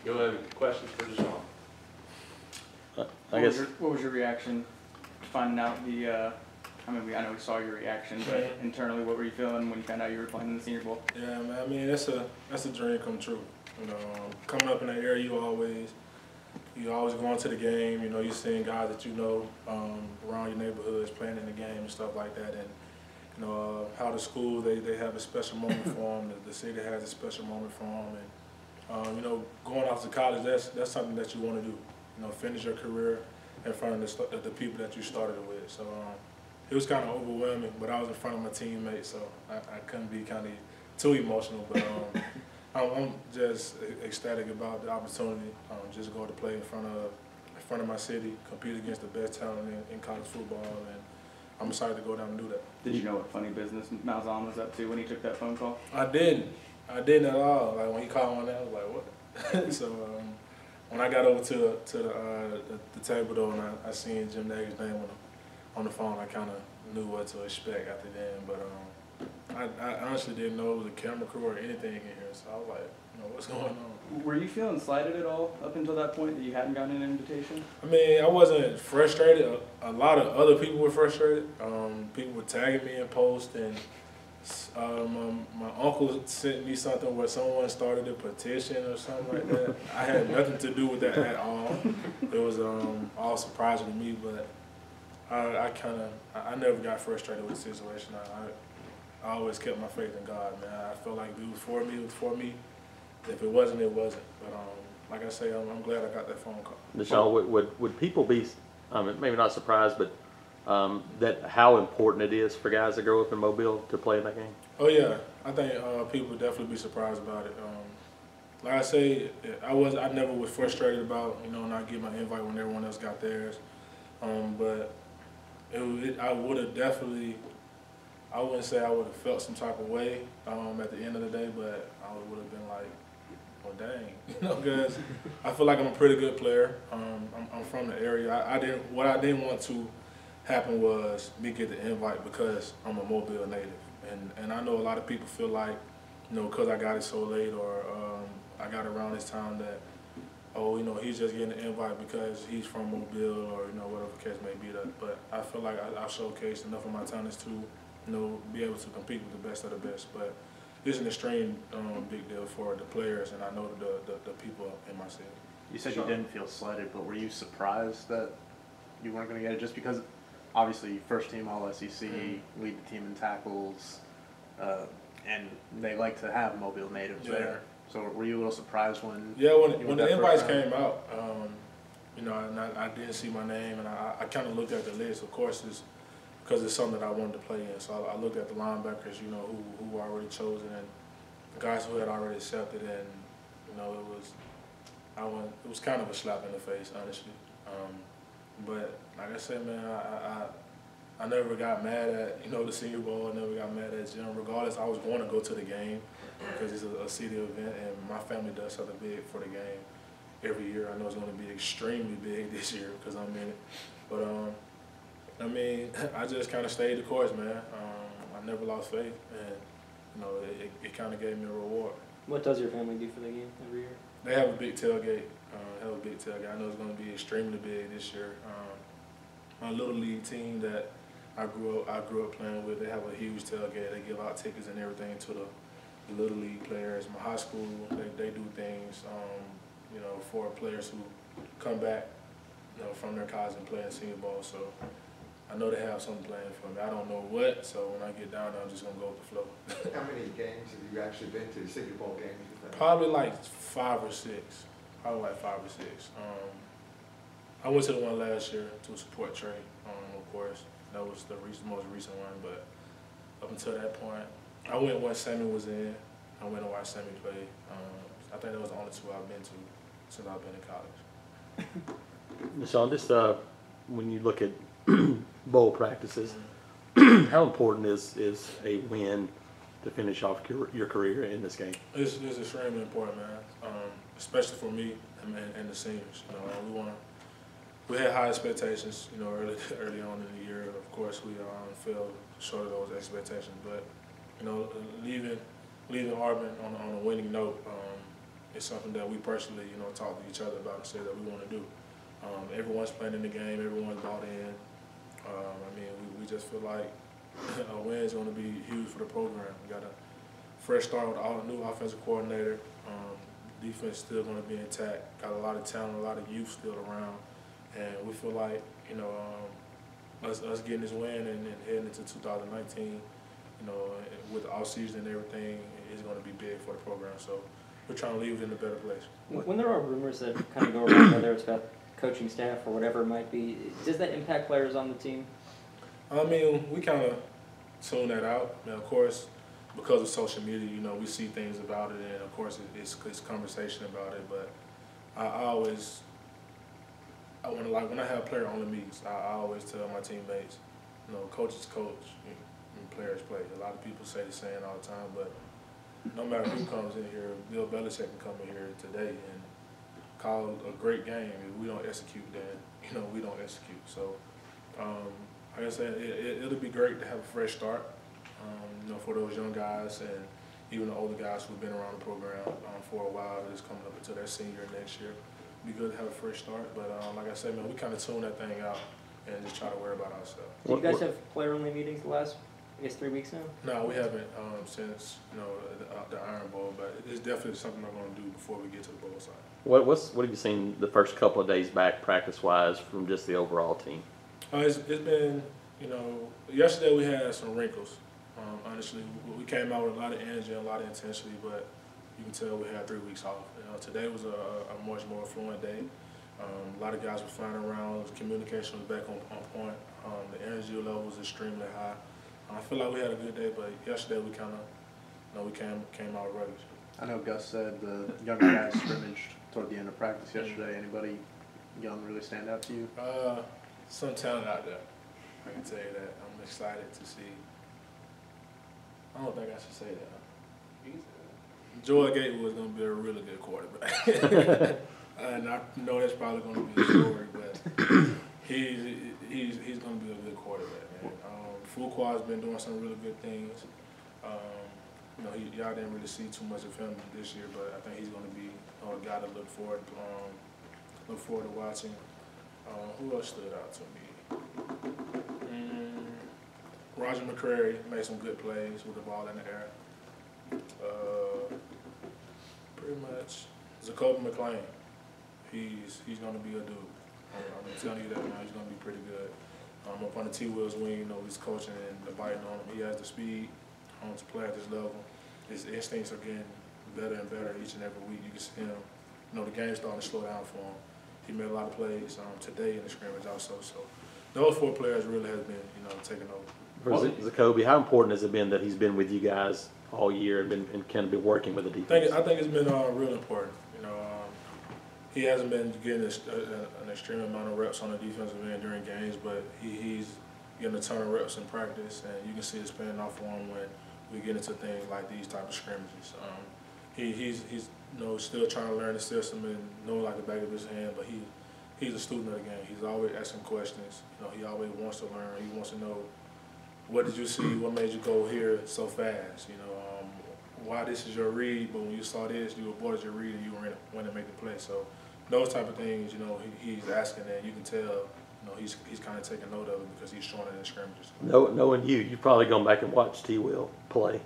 You have any questions for Deshaun? What was your reaction to finding out the? I mean, I know we saw your reaction, but internally, what were you feeling when you found out you were playing in the Senior Bowl? Yeah, man. I mean, that's a dream come true. You know, coming up in that area, you always going to the game. You know, you're seeing guys that you know around your neighborhoods playing in the game and stuff like that. And you know how the school they have a special moment for them. The city has a special moment for them. And you know, going off to college, that's something that you want to do. You know, finish your career in front of the people that you started with. So it was kind of overwhelming, but I was in front of my teammates, so I couldn't be kind of too emotional. But I'm just ecstatic about the opportunity. Just go to play in front of my city, compete against the best talent in college football, and I'm excited to go down and do that. Did you know what funny business Malzahn was up to when he took that phone call? I didn't at all. Like when he called on that, I was like, what? So when I got over to the table though, and I seen Jim Nagy's name on the phone, I kind of knew what to expect after then. But I honestly didn't know it was a camera crew or anything in here, so I was like, you know, what's going on? Were you feeling slighted at all up until that point that you hadn't gotten an invitation? I mean, I wasn't frustrated. A lot of other people were frustrated. People were tagging me in posts, and my uncle sent me something where someone started a petition or something like that. I had nothing to do with that at all. It was all surprising to me, but I never got frustrated with the situation. I always kept my faith in God, man. I felt like if it was for me, it was for me. If it wasn't, it wasn't. But like I say, I'm glad I got that phone call. Deshaun, would people be, maybe not surprised, but that how important it is for guys that grow up in Mobile to play in that game? Oh yeah, I think people would definitely be surprised about it. Like I say, I never was frustrated about not getting my invite when everyone else got theirs. But I would have definitely. I wouldn't say I would have felt some type of way at the end of the day, but I would have been like, well, dang, because I feel like I'm a pretty good player. I'm from the area. What I didn't want to happen was me get the invite because I'm a Mobile native, and I know a lot of people feel like, because I got it so late or I got around this time that, he's just getting an invite because he's from Mobile or whatever the case may be. But I feel like I showcased enough of my talents to be able to compete with the best of the best. But it's an extreme big deal for the players, and I know the people in my city. You said you didn't feel slighted, but were you surprised that you weren't going to get it? Just because, obviously, first team All-SEC, lead the team in tackles, and they like to have Mobile natives there. So were you a little surprised when? Yeah, when the invites came out, and I didn't see my name, and I kind of looked at the list. Of course, because it's something that I wanted to play in. So I looked at the linebackers, who were already chosen, and the guys who had already accepted, and it was kind of a slap in the face, honestly. But like I said, man, I never got mad at the Senior Bowl. I never got mad at Jim. Regardless, I was going to go to the game because it's a city event, and my family does something big for the game every year. I know it's going to be extremely big this year because I'm in it. But I mean, I just kind of stayed the course, man. I never lost faith, and it kind of gave me a reward. What does your family do for the game every year? They have a big tailgate. I know it's going to be extremely big this year. My little league team that I grew up playing with, they have a huge tailgate. They give out tickets and everything to the little league players. My high school, they do things, for players who come back, from their college and play in Senior Bowl. So I know they have something planned for me. I don't know what, so when I get down there, I'm just going to go with the flow. How many games have you actually been to, Senior Bowl games? Probably like 5 or 6. I went to the one last year to support Trey, of course. That was the most recent one, but up until that point, I went when Sammy was in. I went to watch Sammy play. I think that was the only 2 I've been to since I've been in college. Deshaun, just when you look at bowl practices, how important is a win to finish off your career in this game? It's extremely important, man. Especially for me and the seniors. We had high expectations, early on in the year. Of course, we fell short of those expectations. But leaving Auburn on a winning note it's something that we personally, talk to each other about and say that we want to do. Everyone's playing in the game. Everyone's bought in. We just feel like a win is going to be huge for the program. We got a fresh start with a new offensive coordinator. Defense still going to be intact. Got a lot of talent, a lot of youth still around, and we feel like us getting this win and heading into 2019, with the off season and everything, is going to be big for the program. So we're trying to leave it in a better place. When there are rumors that kind of go around, whether it's about coaching staff or whatever it might be, does that impact players on the team? We kind of tune that out. Of course, because of social media, we see things about it, and of course it's conversation about it. But when I have player-only meetings, I always tell my teammates, coaches coach and players play. A lot of people say the same all the time, but no matter who comes in here, Bill Belichick can come in here today and call a great game. If we don't execute, then we don't execute. So, like I said, it'll be great to have a fresh start. For those young guys and even the older guys who've been around the program for a while, that's coming up into their senior next year. It'd be good to have a fresh start. But like I said, man, we kind of tune that thing out and just try to worry about ourselves. Do you guys have player-only meetings the last, 3 weeks now? No, we haven't since the Iron Bowl, but it's definitely something I'm going to do before we get to the bowl side. What have you seen the first couple of days back practice-wise from just the overall team? It's been, yesterday we had some wrinkles. Honestly, we came out with a lot of energy and a lot of intensity, but you can tell we had 3 weeks off. Today was a much more fluent day. A lot of guys were flying around. Communication was back on point. The energy level was extremely high. I feel like we had a good day, but yesterday we kind of, we came out rubbish. I know Gus said the younger guys scrimmaged toward the end of practice yesterday. Anybody young really stand out to you? Some talent out there. I can tell you that. I'm excited to see. I don't think I should say that. Joy Gatewood is going to be a really good quarterback. And I know that's probably going to be a story, but he's going to be a good quarterback, man. Fuqua's been doing some really good things. Y'all didn't really see too much of him this year, but I think he's going to be a guy to look forward to watching. Who else stood out to me? Roger McCrary made some good plays with the ball in the air. Pretty much. Jacoby McClain, he's going to be a dude. I'm telling you that now. He's going to be pretty good. Up on the T-Will's wing, he's coaching and biting on him. He has the speed to play at this level. His instincts are getting better and better each and every week. You can see him. The game's starting to slow down for him. He made a lot of plays today in the scrimmage also. So those 4 players really have been, taking over. For Jacoby, how important has it been that he's been with you guys all year and kind of been working with the defense? I think it's been real important. He hasn't been getting an extreme amount of reps on the defensive end during games, but he's getting a ton of reps in practice, and you can see it's paying off for him when we get into things like these type of scrimmages. He's still trying to learn the system and know like the back of his hand, but he's a student of the game. He's always asking questions. He always wants to learn. He wants to know, what did you see? What made you go here so fast? Why this is your read, but when you saw this, you aborted your read and you went to make the play. So those type of things, he's asking, and you can tell, he's kind of taking note of it because he's showing it in scrimmages. Knowing you've probably gone back and watched T-Will play.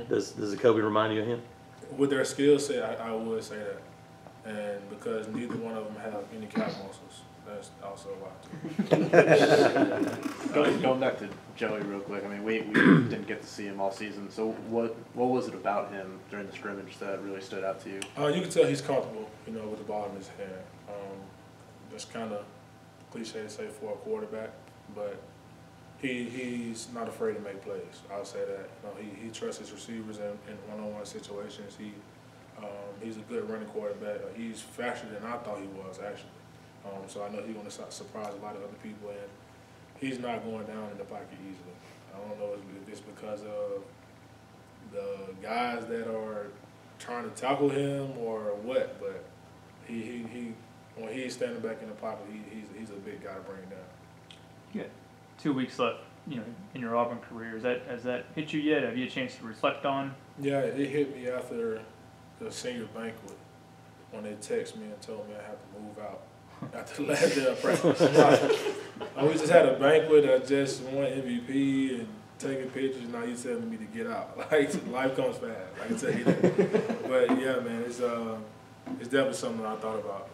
Does Jacoby remind you of him? With their skill set, I would say that. And because neither one of them have any calf muscles, that's also why. Going back to Joey real quick, we didn't get to see him all season. So what was it about him during the scrimmage that really stood out to you? You can tell he's comfortable, with the ball in his hand. That's kind of cliche to say for a quarterback, but he's not afraid to make plays. I'll say that. He trusts his receivers in one-on-one situations. He's a good running quarterback. He's faster than I thought he was, actually. So I know he's going to surprise a lot of other people, and he's not going down in the pocket easily. I don't know if it's because of the guys that are trying to tackle him or what, but he when he's standing back in the pocket, he's a big guy to bring down. You got 2 weeks left, in your Auburn career. Has that hit you yet? Have you had a chance to reflect on? Yeah, it hit me after the senior banquet. when they text me and told me I have to move out after the last day of practice. We just had a banquet. I just won MVP and taking pictures. Now you telling me to get out. Like, life comes fast. I can tell you that. But yeah, man, it's definitely something I thought about.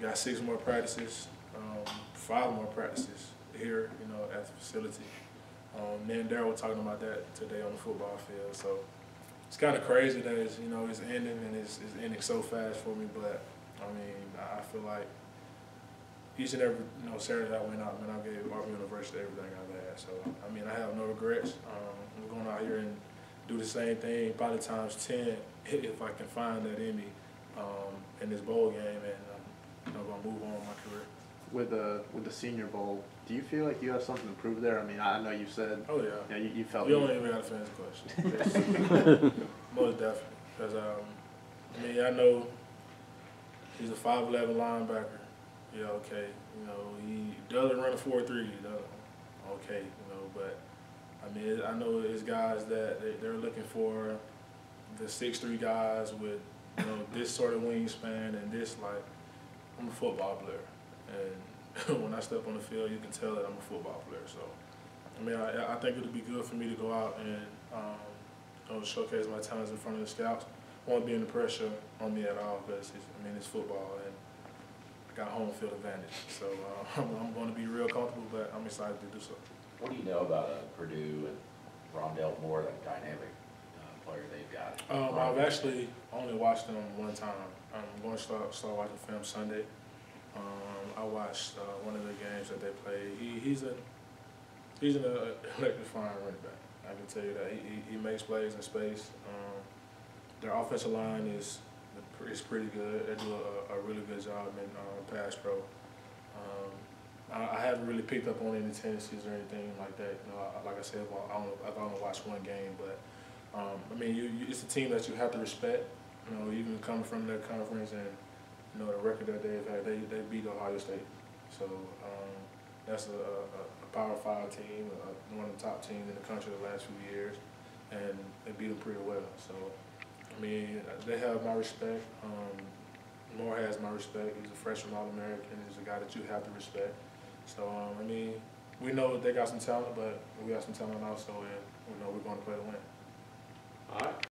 Got 6 more practices, 5 more practices here, you know, at the facility. Me and Darryl were talking about that today on the football field. So it's kind of crazy that it's, you know, it's ending and it's ending so fast for me. But I mean, I feel like each and every, you know, Saturday I went out, man, I gave Auburn University everything I've had. So I mean, I have no regrets. I'm going out here and do the same thing, probably times 10, if I can find that in me in this bowl game, and I'm going to move on with my career. With the Senior Bowl, do you feel like you have something to prove there? I mean, I know you said, oh yeah, you felt you don't even got to finish the question. Most definitely, because I mean, I know he's a 5'11" linebacker. Yeah, okay, you know, he doesn't run a 4.3, okay, you know, but I mean, I know there's guys that they're looking for the 6'3" guys with, you know, this sort of wingspan and this, like, I'm a football player. And when I step on the field, you can tell that I'm a football player. So, I mean, I think it would be good for me to go out and you know, showcase my talents in front of the scouts. Won't be any pressure on me at all because, I mean, it's football and I got home field advantage. So I'm going to be real comfortable, but I'm excited to do so. What do you know about Purdue and Rondell Moore, that dynamic player they've got? I've actually only watched them one time. I'm going to start watching film Sunday. I watched one of the games that they played. He's an electrifying running back. I can tell you that he makes plays in space. Their offensive line is pretty good. They do a really good job in pass pro. I haven't really picked up on any tendencies or anything like that. You know, like I said, I've only watched one game, but I mean, it's a team that you have to respect. You know, even coming from their conference and, you know, the record that they've had, they beat Ohio State. So that's a Power 5 team, one of the top teams in the country the last few years, and they beat them pretty well. So, I mean, they have my respect. Moore has my respect. He's a freshman All-American. He's a guy that you have to respect. So, I mean, we know they got some talent, but we got some talent also, and we know we're going to play to win. All right.